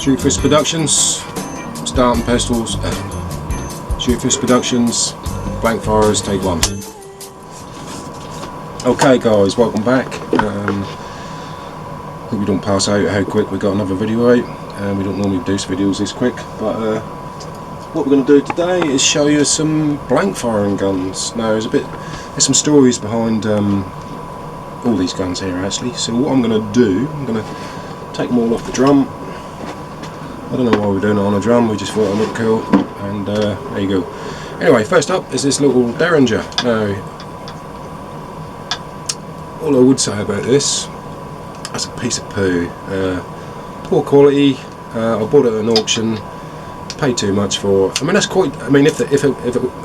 Shoot Fist Productions, Starting Pistols, Shoot Fist Productions, Blank Firers, take 1. Okay guys, welcome back. Hope you don't pass out how quick we got another video out. We don't normally produce videos this quick, but what we're going to do today is show you some blank firing guns. Now there's some stories behind all these guns here actually. So what I'm going to do, I'm going to take them all off the drum. I don't know why we're doing it on a drum, we just thought it looked cool, and there you go. Anyway, first up is this little Derringer. Now, all I would say about this, that's a piece of poo. Poor quality. I bought it at an auction, paid too much for it. I mean, that's quite. I mean, if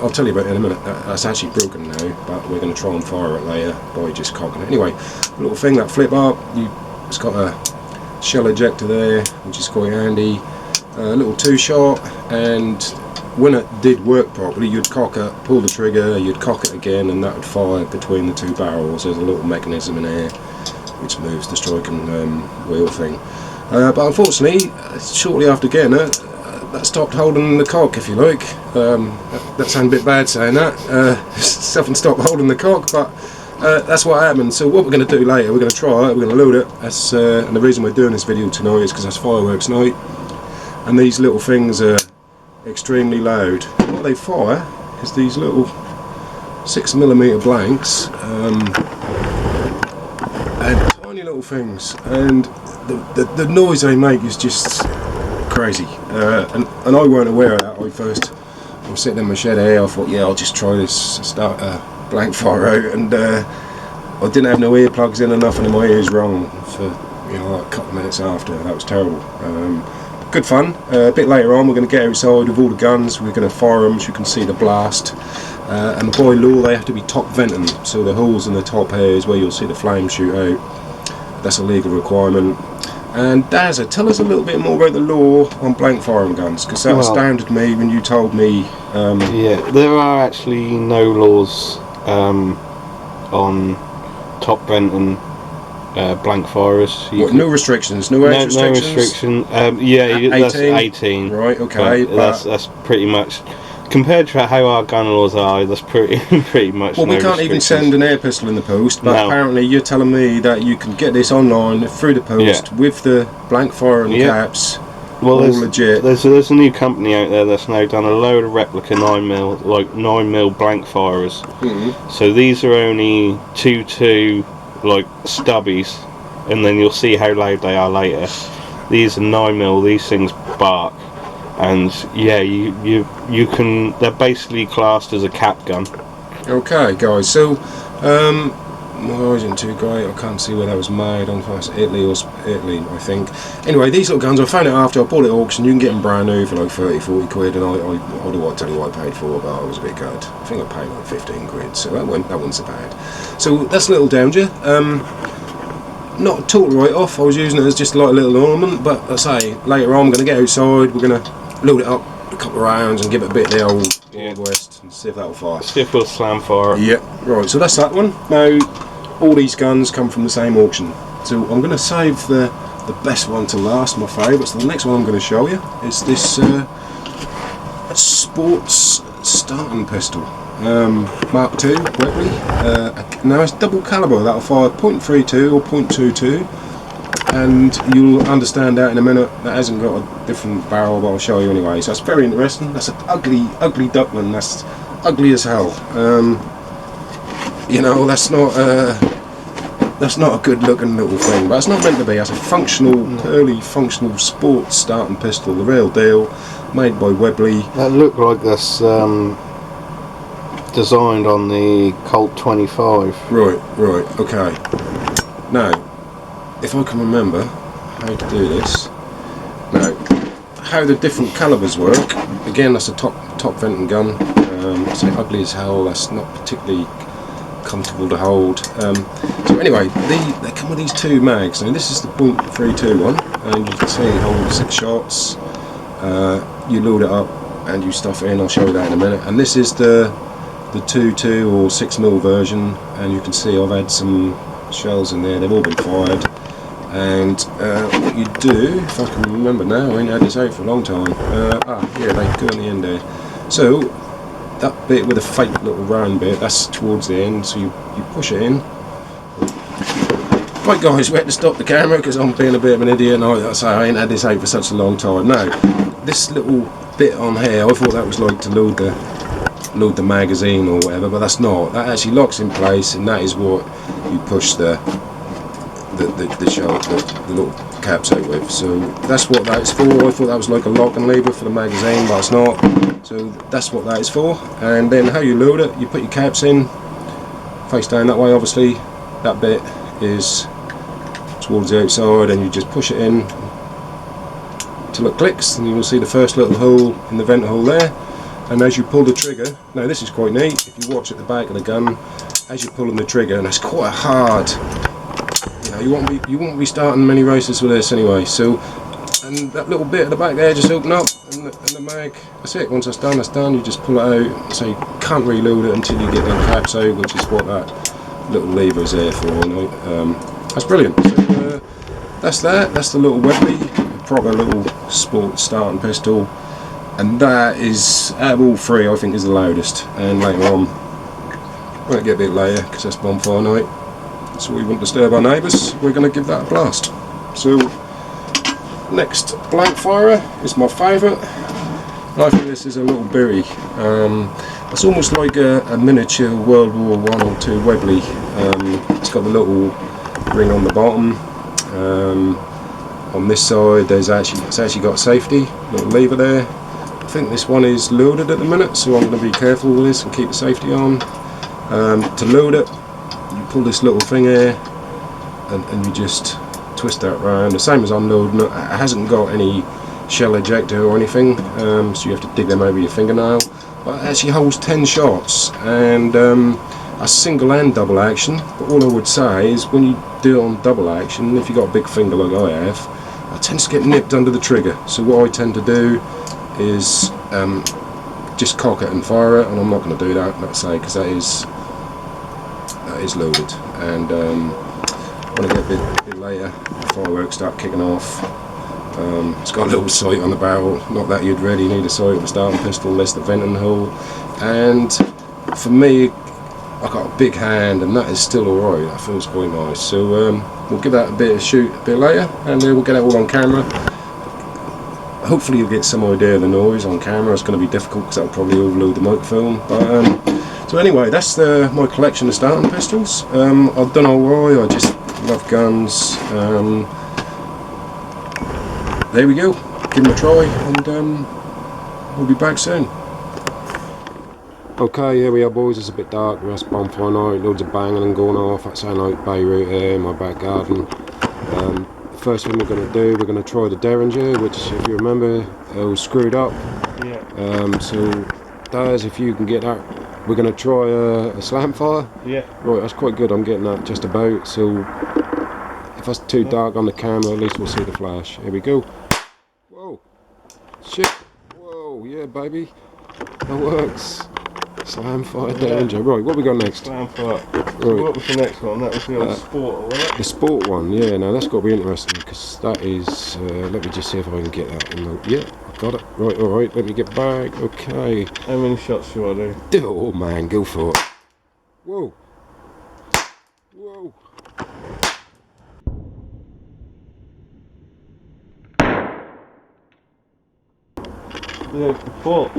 I'll tell you about it in a minute. That's actually broken now, but we're going to try and fire it later by just cocking it. Anyway, the little thing that flip up, it's got a shell ejector there, which is quite handy. A little 2-shot, and when it did work properly, you'd cock it, pull the trigger, you'd cock it again, and that would fire between the 2 barrels. There's a little mechanism in there which moves the striking wheel thing. But unfortunately, shortly after getting it, that stopped holding the cock, if you like. That sounds a bit bad saying that. Something stopped holding the cock, but that's what happened. So what we're going to do later, we're going to try it, we're going to load it. And the reason we're doing this video tonight is because that's fireworks night. And these little things are extremely loud. What they fire is these little 6mm blanks, and tiny little things, and the noise they make is just crazy. And I weren't aware of that. I was sitting in my shed here, I thought, yeah, I'll just try this, start a blank fire out, and I didn't have no earplugs in or nothing, and my ears rung for like a couple of minutes after. That was terrible. Good fun. A bit later on we're going to get outside with all the guns, we're going to fire them so you can see the blast, and by law they have to be top venting, so the holes in the top here is where you'll see the flame shoot out. That's a legal requirement. And Dazza, tell us a little bit more about the law on blank firing guns, because that astounded me when you told me. Yeah, there are actually no laws on top venting blank firers. No restrictions, no age restrictions? No restriction. Yeah, that's 18. Right, okay. That's pretty much, compared to how our gun laws are, that's pretty much. Well, we can't even send an air pistol in the post, but apparently you're telling me that you can get this online through the post with the blank firing caps. Well, all legit. There's a new company out there that's now done a load of replica 9mm blank firers. So these are only 2.2 like stubbies, and then you'll see how loud they are later. These are 9mm. These things bark, and yeah, you can. They're basically classed as a cap gun. Okay, guys. So my eyes isn't too great. I can't see where that was made. On Italy, I think. Anyway, these little guns, I found it after I bought it at auction. You can get them brand new for like 30-40 quid, and I don't want to tell you what I paid for, but I was a bit good. I think I paid like 15 quid, so that wasn't so bad. So that's a little Derringer. Not a total write-off. I was using it as just like a little ornament, but I say later on, I'm going to get outside. We're going to load it up a couple of rounds and give it a bit of the old Wild West and see if that'll fire. See if we'll slam fire. Yeah, right. So that's that one. Now, all these guns come from the same auction, so I'm going to save the best one to last, my favourite. So the next one I'm going to show you is this sports starting pistol, Mark II Webley. Now it's double calibre, that'll fire .32 or .22, and you'll understand that in a minute. That hasn't got a different barrel, but I'll show you anyway. So that's very interesting. That's an ugly duckman. That's ugly as hell. You know, that's not a good looking little thing, but it's not meant to be. That's a functional, early functional sports starting pistol, the real deal, made by Webley. That looked like this designed on the Colt 25. Right, okay. Now, if I can remember how to do this. Now, how the different calibers work. Again, that's a top venting gun. It's ugly as hell. That's not particularly comfortable to hold. So anyway, they come with these 2 mags. Now this is the .32 one, and you can see it holds 6 shots. You load it up and you stuff it in. I'll show you that in a minute. And this is the 2.2 or 6mm version, and you can see I've had some shells in there. They've all been fired. And what you do, if I can remember now, I ain't had this out for a long time. Yeah, they go on the end there. So that bit with a fake little round bit, that's towards the end. So you push it in. Right guys, we had to stop the camera because I'm being a bit of an idiot and I ain't had this out for such a long time. No, this little bit on here, I thought that was like to load the magazine or whatever, but that's not. That actually locks in place, and that is what you push the little caps out with. So that's what that's for. I thought that was like a lock and lever for the magazine, but it's not. So that's what that is for. And then how you load it, you put your caps in face down that way. Obviously that bit is towards the outside, and you just push it in till it clicks, and you will see the first little hole in the vent hole there. And as you pull the trigger, now this is quite neat, if you watch at the back of the gun, as you're pulling the trigger, and it's quite hard, you know, you won't be starting many races with this anyway. So, and that little bit at the back there just open up, and the mag, that's it. Once that's done, you just pull it out. So you can't reload it until you get them caps out, which is what that little lever is there for. You know? That's brilliant. So that's that. That's the little Webley, proper little sport starting pistol. And that is, out of all three, I think is the loudest. And later on, won't get a bit later because that's bonfire night, so we won't disturb our neighbours. We're going to give that a blast. So, next blank firer is my favourite. I think this is a little berry. It's almost like a miniature World War I or II Webley. It's got the little ring on the bottom. On this side, it's actually got safety, little lever there. I think this one is loaded at the minute, so I'm going to be careful with this and keep the safety on. To load it, you pull this little thing here, and you just twist that round. The same as unloading it. It hasn't got any shell ejector or anything, so you have to dig them over your fingernail. But it actually holds 10 shots, and a single and double action. But all I would say is when you do it on double action, if you've got a big finger like I have, it tends to get nipped under the trigger. So what I tend to do is just cock it and fire it, and I'm not going to do that, let's say, because that is loaded. And when I get a bit later, the fireworks start kicking off. It's got a little sight on the barrel, not that you'd really need a sight with a starting pistol, less the venting hole. And for me, I've got a big hand, and that is still alright. That feels quite nice. So we'll give that a bit of shoot a bit later, and we'll get it all on camera. Hopefully you'll get some idea of the noise on camera. It's going to be difficult because that'll probably overload the microphone. But so anyway, that's my collection of starting pistols. I've done alright. I just love guns. There we go. Give them a try, and we'll be back soon. Okay, here we are, boys. It's a bit dark. That's bonfire night. Loads of banging and going off. That's how like Beirut here in my back garden. First thing we're going to do, we're going to try the Derringer, which, if you remember, was screwed up. Yeah. So, Daz, if you can get that, we're going to try a slam fire. Yeah. Right, that's quite good. I'm getting that just about. So, if that's too dark on the camera, at least we'll see the flash. Here we go. Whoa. Shit. Whoa. Yeah, baby. That works. Slam fire Derringer. Right, what we got next? Slam fire. Right. What was the next one? That was the old sport, wasn't it? The sport one, yeah. Now that's got to be interesting because that is. Let me just see if I can get that. Yeah, I've got it. Right, all right. Let me get back. Okay. How many shots should I do? Do it, oh man, go for it. Whoa. Whoa. Yeah, before.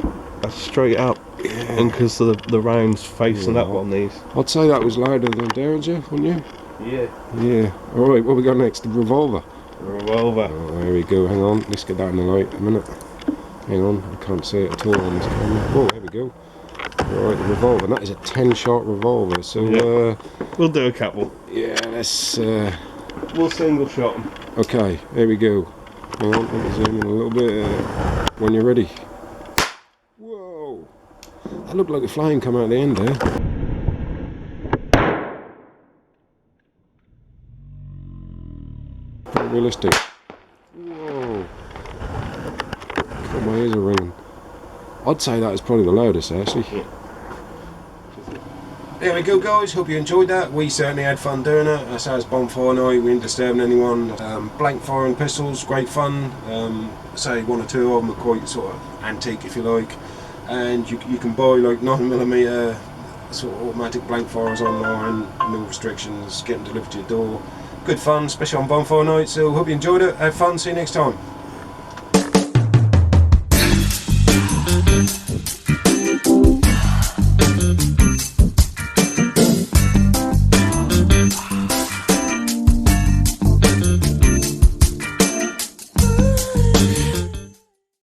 That's straight up. Yeah. And because the round's facing up on these. I'd say that was louder than Derringer, wouldn't you? Yeah. Yeah. All right. What we got next? The revolver. Revolver. Oh, there we go. Hang on. Let's get that in the light a minute. Hang on. I can't see it at all on this camera. Oh, there we go. All right. The revolver. And that is a 10-shot revolver. So we'll do a couple. yeah. Let's. We'll single shot them. Okay. There we go. Hang on. Let me zoom in a little bit. When you're ready. Whoa. That looked like a flame come out the end there. Pretty realistic. Whoa. God, my ears are ringing. I'd say that is probably the loudest, actually. Yeah. There we go, guys. Hope you enjoyed that. We certainly had fun doing it. That's how it's bonfire night. We ain't disturbing anyone. Blank firing pistols, great fun. Say 1 or 2 of them are quite sort of antique, if you like. And you can buy like 9mm sort of automatic blank firers online. No restrictions. Get them delivered to your door. Good fun, especially on bonfire night. So hope you enjoyed it. Have fun. See you next time.